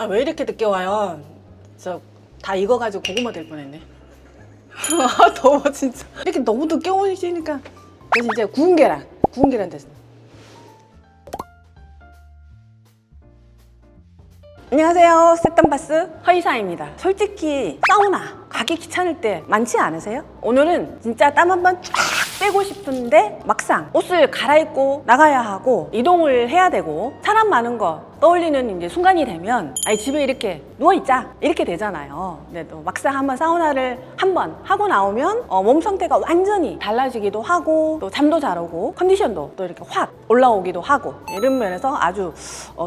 아, 왜 이렇게 늦게 와요? 저 다 익어가지고 고구마 될 뻔했네. 아, 더워 진짜. 이렇게 너무 늦게 오시니까. 그래서 이제 구운 계란 됐습니다. 안녕하세요, 세턴바스 허이사입니다. 솔직히 사우나 가기 귀찮을 때 많지 않으세요? 오늘은 진짜 땀 한번 쫙 빼고 싶은데 막상 옷을 갈아입고 나가야 하고 이동을 해야 되고 사람 많은 거 떠올리는 이제 순간이 되면 아니 집에 이렇게 누워있자 이렇게 되잖아요. 근데 또 막상 한번 사우나를 한번 하고 나오면 몸 상태가 완전히 달라지기도 하고 또 잠도 잘 오고 컨디션도 또 이렇게 확 올라오기도 하고 이런 면에서 아주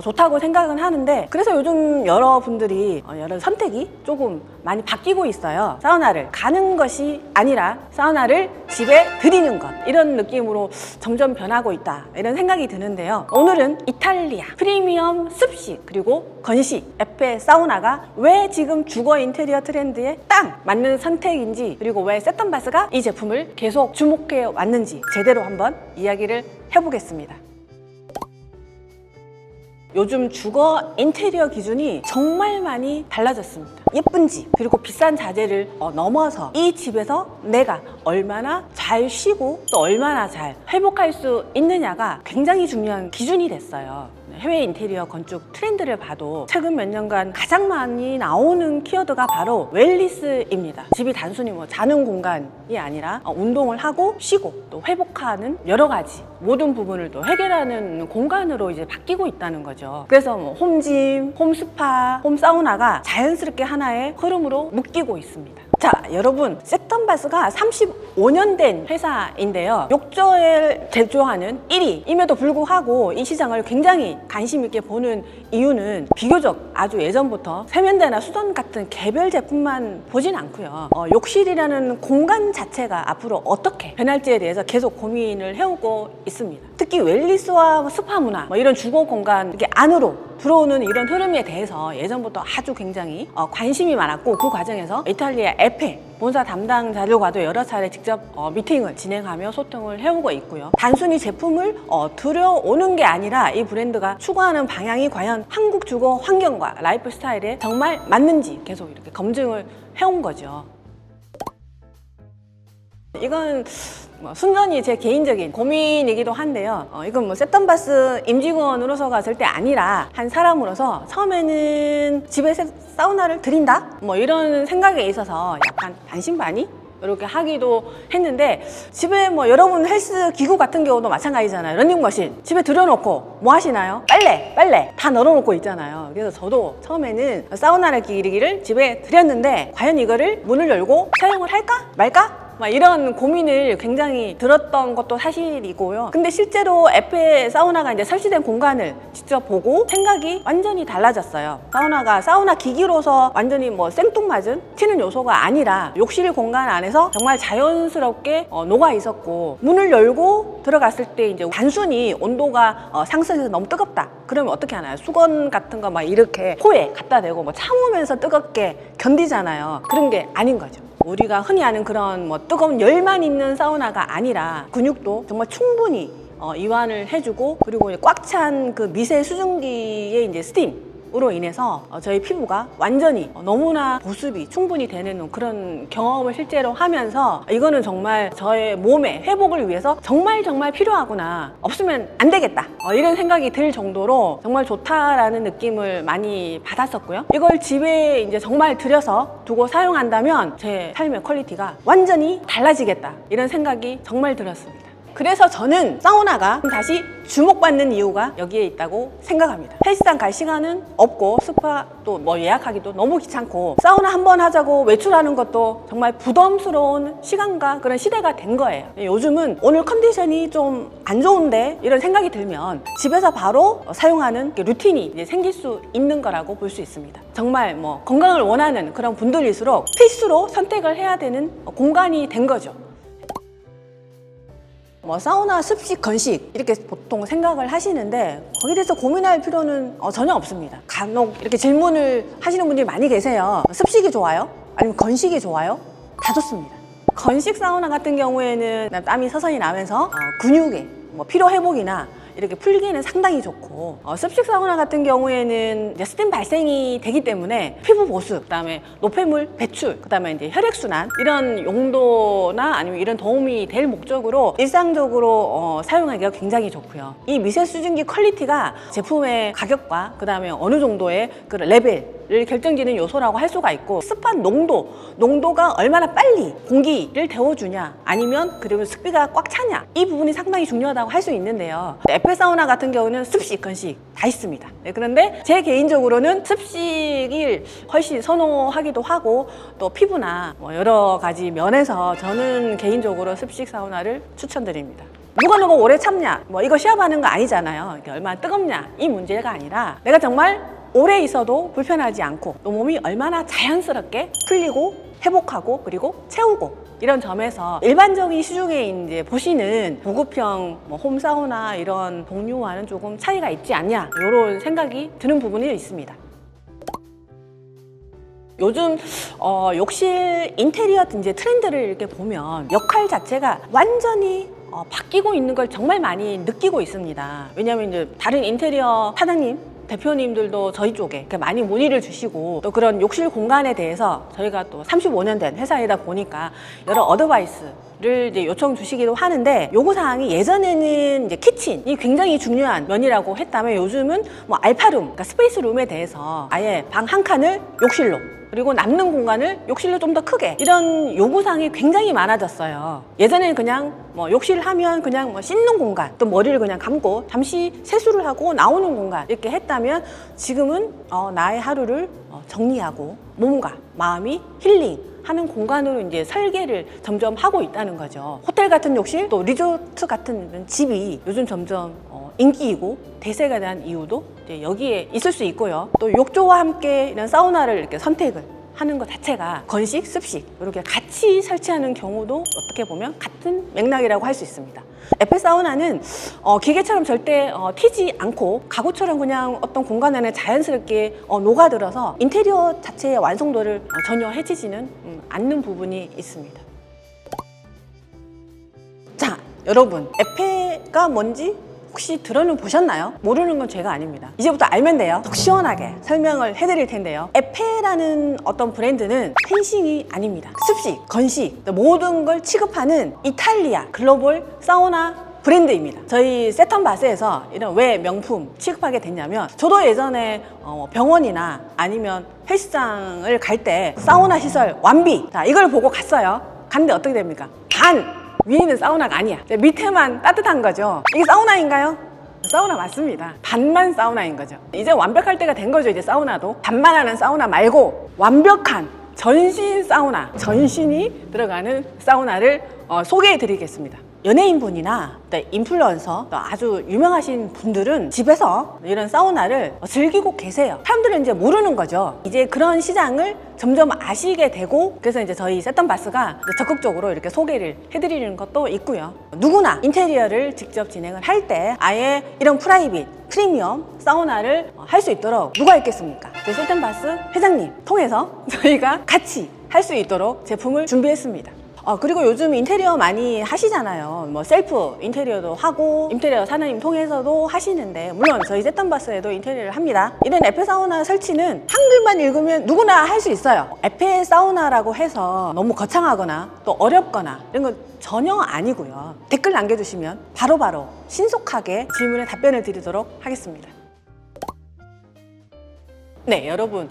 좋다고 생각은 하는데, 그래서 요즘 여러분들이 여러 선택이 조금 많이 바뀌고 있어요. 사우나를 가는 것이 아니라 사우나를 집에 들이는 것, 이런 느낌으로 점점 변하고 있다 이런 생각이 드는데요. 오늘은 이탈리아 프리미엄 습식 그리고 건식 에페 사우나가 왜 지금 주거 인테리어 트렌드에 딱 맞는 선택인지, 그리고 왜 세턴바스가 이 제품을 계속 주목해 왔는지 제대로 한번 이야기를 해보겠습니다. 요즘 주거 인테리어 기준이 정말 많이 달라졌습니다. 예쁜 집 그리고 비싼 자재를 넘어서 이 집에서 내가 얼마나 잘 쉬고 또 얼마나 잘 회복할 수 있느냐가 굉장히 중요한 기준이 됐어요. 해외 인테리어 건축 트렌드를 봐도 최근 몇 년간 가장 많이 나오는 키워드가 바로 웰니스입니다. 집이 단순히 뭐 자는 공간이 아니라 운동을 하고 쉬고 또 회복하는 여러 가지 모든 부분을 또 해결하는 공간으로 이제 바뀌고 있다는 거죠. 그래서 뭐 홈짐, 홈스파, 홈사우나가 자연스럽게 하나의 흐름으로 묶이고 있습니다. 자, 여러분, 세턴바스가 35년 된 회사인데요. 욕조를 제조하는 1위임에도 불구하고 이 시장을 굉장히 관심 있게 보는 이유는 비교적 아주 예전부터 세면대나 수전 같은 개별 제품만 보진 않고요. 욕실이라는 공간 자체가 앞으로 어떻게 변할지에 대해서 계속 고민을 해오고 있습니다. 특히 웰니스와 스파 문화, 이런 주거 공간 이렇게 안으로 들어오는 이런 흐름에 대해서 예전부터 아주 굉장히 관심이 많았고, 그 과정에서 이탈리아 에페 본사 담당자들과도 여러 차례 직접 미팅을 진행하며 소통을 해오고 있고요. 단순히 제품을 들여오는 게 아니라 이 브랜드가 추구하는 방향이 과연 한국 주거 환경과 라이프 스타일에 정말 맞는지 계속 이렇게 검증을 해온 거죠. 이건 순전히 제 개인적인 고민이기도 한데요. 이건 뭐 세턴바스 임직원으로서가 절대 아니라 한 사람으로서 처음에는 집에 사우나를 들인다? 이런 생각에 있어서 약간 반신반의? 이렇게 하기도 했는데, 집에 여러분 헬스 기구 같은 경우도 마찬가지잖아요. 러닝머신 집에 들여놓고 뭐 하시나요? 빨래 다 널어놓고 있잖아요. 그래서 저도 처음에는 사우나를 기기를 집에 들였는데 과연 이거를 문을 열고 사용을 할까 말까? 이런 고민을 굉장히 들었던 것도 사실이고요. 근데 실제로 에페 사우나가 이제 설치된 공간을 직접 보고 생각이 완전히 달라졌어요. 사우나가 사우나 기기로서 완전히 생뚱맞은 튀는 요소가 아니라 욕실 공간 안에서 정말 자연스럽게 녹아 있었고, 문을 열고 들어갔을 때 이제 단순히 온도가 상승해서 너무 뜨겁다 그러면 어떻게 하나요? 수건 같은 거 이렇게 코에 갖다 대고 참으면서 뜨겁게 견디잖아요. 그런 게 아닌 거죠. 우리가 흔히 아는 그런 뜨거운 열만 있는 사우나가 아니라 근육도 정말 충분히 이완을 해주고, 그리고 꽉 찬 그 미세 수증기의 이제 스팀으로 인해서 저희 피부가 완전히 너무나 보습이 충분히 되는 그런 경험을 실제로 하면서 이거는 정말 저의 몸의 회복을 위해서 정말 필요하구나, 없으면 안 되겠다, 이런 생각이 들 정도로 정말 좋다라는 느낌을 많이 받았었고요. 이걸 집에 이제 정말 들여서 두고 사용한다면 제 삶의 퀄리티가 완전히 달라지겠다, 이런 생각이 정말 들었습니다. 그래서 저는 사우나가 다시 주목받는 이유가 여기에 있다고 생각합니다. 헬스장 갈 시간은 없고, 스파 또 예약하기도 너무 귀찮고, 사우나 한번 하자고 외출하는 것도 정말 부담스러운 시간과 그런 시대가 된 거예요. 요즘은 오늘 컨디션이 좀 안 좋은데 이런 생각이 들면 집에서 바로 사용하는 루틴이 이제 생길 수 있는 거라고 볼 수 있습니다. 정말 건강을 원하는 그런 분들일수록 필수로 선택을 해야 되는 공간이 된 거죠. 사우나 습식, 건식 이렇게 보통 생각을 하시는데 거기에 대해서 고민할 필요는 전혀 없습니다. 간혹 이렇게 질문을 하시는 분들이 많이 계세요. 습식이 좋아요? 아니면 건식이 좋아요? 다 좋습니다. 건식 사우나 같은 경우에는 땀이 서서히 나면서 근육의 피로 회복이나 이렇게 풀기에는 상당히 좋고, 습식 사우나 같은 경우에는 이제 스팀 발생이 되기 때문에 피부 보습, 그다음에 노폐물 배출, 그다음에 이제 혈액순환 이런 용도나 아니면 이런 도움이 될 목적으로 일상적으로 사용하기가 굉장히 좋고요. 이 미세 수증기 퀄리티가 제품의 가격과 그다음에 어느 정도의 그 레벨을 결정짓는 요소라고 할 수가 있고, 습한 농도가 얼마나 빨리 공기를 데워주냐, 아니면 그리고 습기가 꽉 차냐, 이 부분이 상당히 중요하다고 할 수 있는데요. 에페 사우나 같은 경우는 습식, 건식 다 있습니다. 네, 그런데 제 개인적으로는 습식을 훨씬 선호하기도 하고, 또 피부나 뭐 여러 가지 면에서 저는 개인적으로 습식 사우나를 추천드립니다. 누가 오래 참냐, 뭐 이거 시합하는 거 아니잖아요. 이게 얼마나 뜨겁냐, 이 문제가 아니라 내가 정말 오래 있어도 불편하지 않고 또 몸이 얼마나 자연스럽게 풀리고 회복하고 그리고 채우고, 이런 점에서 일반적인 시중에 이제 보시는 고급형 뭐 홈사우나 이런 종류와는 조금 차이가 있지 않냐, 이런 생각이 드는 부분이 있습니다. 요즘 욕실 인테리어 이제 트렌드를 이렇게 보면 역할 자체가 완전히 바뀌고 있는 걸 정말 많이 느끼고 있습니다. 왜냐하면 이제 다른 인테리어 사장님, 대표님들도 저희 쪽에 이렇게 많이 문의를 주시고, 또 그런 욕실 공간에 대해서 저희가 또 35년 된 회사이다 보니까 여러 어드바이스를 이제 요청 주시기도 하는데, 요구사항이 예전에는 이제 키친이 굉장히 중요한 면이라고 했다면 요즘은 뭐 알파룸, 그러니까 스페이스룸에 대해서 아예 방 한 칸을 욕실로, 그리고 남는 공간을 욕실로 좀 더 크게, 이런 요구사항이 굉장히 많아졌어요. 예전에는 그냥 뭐 욕실 하면 그냥 뭐 씻는 공간, 또 머리를 그냥 감고 잠시 세수를 하고 나오는 공간 이렇게 했다면, 지금은 나의 하루를 정리하고 몸과 마음이 힐링하는 공간으로 이제 설계를 점점 하고 있다는 거죠. 호텔 같은 욕실, 또 리조트 같은 집이 요즘 점점 인기이고 대세가 된 이유도 이제 여기에 있을 수 있고요. 또 욕조와 함께 이런 사우나를 이렇게 선택을 하는 것 자체가 건식, 습식 이렇게 같이 설치하는 경우도 어떻게 보면 같은 맥락이라고 할 수 있습니다. 에페 사우나는 기계처럼 절대 튀지 않고 가구처럼 그냥 어떤 공간 안에 자연스럽게 녹아들어서 인테리어 자체의 완성도를 전혀 해치지는 않는 부분이 있습니다. 자, 여러분, 에페가 뭔지 혹시 들어는 보셨나요? 모르는 건 죄가 아닙니다. 이제부터 알면 돼요. 속 시원하게 설명을 해드릴 텐데요. 에페라는 어떤 브랜드는 펜싱이 아닙니다. 습식, 건식, 모든 걸 취급하는 이탈리아 글로벌 사우나 브랜드입니다. 저희 세턴바스에서 이런 왜 명품 취급하게 됐냐면, 저도 예전에 병원이나 아니면 헬스장을 갈 때 사우나 시설 완비, 자, 이걸 보고 갔어요. 갔는데 어떻게 됩니까? 위에는 사우나가 아니야. 밑에만 따뜻한 거죠. 이게 사우나인가요? 사우나 맞습니다. 반만 사우나인 거죠. 이제 완벽할 때가 된 거죠. 이제 사우나도 반만 하는 사우나 말고 완벽한 전신 사우나, 전신이 들어가는 사우나를 소개해 드리겠습니다. 연예인분이나 인플루언서, 아주 유명하신 분들은 집에서 이런 사우나를 즐기고 계세요. 사람들은 이제 모르는 거죠. 이제 그런 시장을 점점 아시게 되고, 그래서 이제 저희 세턴바스가 적극적으로 이렇게 소개를 해드리는 것도 있고요. 누구나 인테리어를 직접 진행을 할 때 아예 이런 프라이빗, 프리미엄 사우나를 할 수 있도록 누가 있겠습니까? 저희 세턴바스 회장님 통해서 저희가 같이 할 수 있도록 제품을 준비했습니다. 그리고 요즘 인테리어 많이 하시잖아요. 뭐 셀프 인테리어도 하고 인테리어 사장님 통해서도 하시는데, 물론 저희 세턴바스에도 인테리어를 합니다. 이런 에페 사우나 설치는 한글만 읽으면 누구나 할 수 있어요. 에페 사우나라고 해서 너무 거창하거나 또 어렵거나 이런 건 전혀 아니고요. 댓글 남겨주시면 바로바로 신속하게 질문에 답변을 드리도록 하겠습니다. 네, 여러분,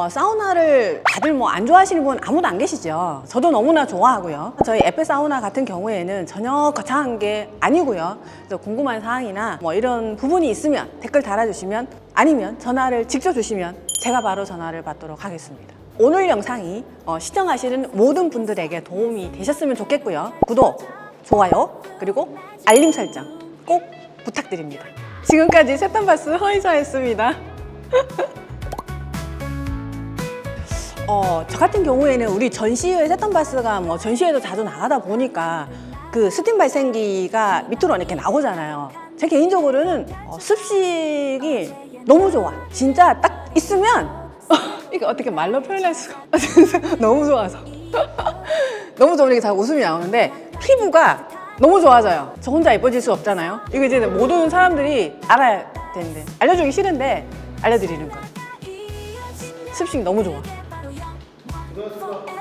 사우나를 다들 뭐 안 좋아하시는 분 아무도 안 계시죠? 저도 너무나 좋아하고요. 저희 에페 사우나 같은 경우에는 전혀 거창한 게 아니고요. 그래서 궁금한 사항이나 뭐 이런 부분이 있으면 댓글 달아주시면, 아니면 전화를 직접 주시면 제가 바로 전화를 받도록 하겠습니다. 오늘 영상이 시청하시는 모든 분들에게 도움이 되셨으면 좋겠고요. 구독, 좋아요, 그리고 알림 설정 꼭 부탁드립니다. 지금까지 세턴바스 허이사였습니다. 저 같은 경우에는 우리 전시회 세턴바스가 뭐 전시회도 자주 나가다 보니까 그 스팀 발생기가 밑으로 이렇게 나오잖아요. 제 개인적으로는 습식이 너무 좋아. 진짜 딱 있으면 이게 어떻게 말로 표현할 수가 너무 좋아서 너무 좋으니까 자꾸 웃음이 나오는데, 피부가 너무 좋아져요. 저 혼자 예뻐질 수 없잖아요. 이거 이제 모든 사람들이 알아야 되는데, 알려주기 싫은데 알려드리는 거예요. 습식 너무 좋아. 고생하셨습니다.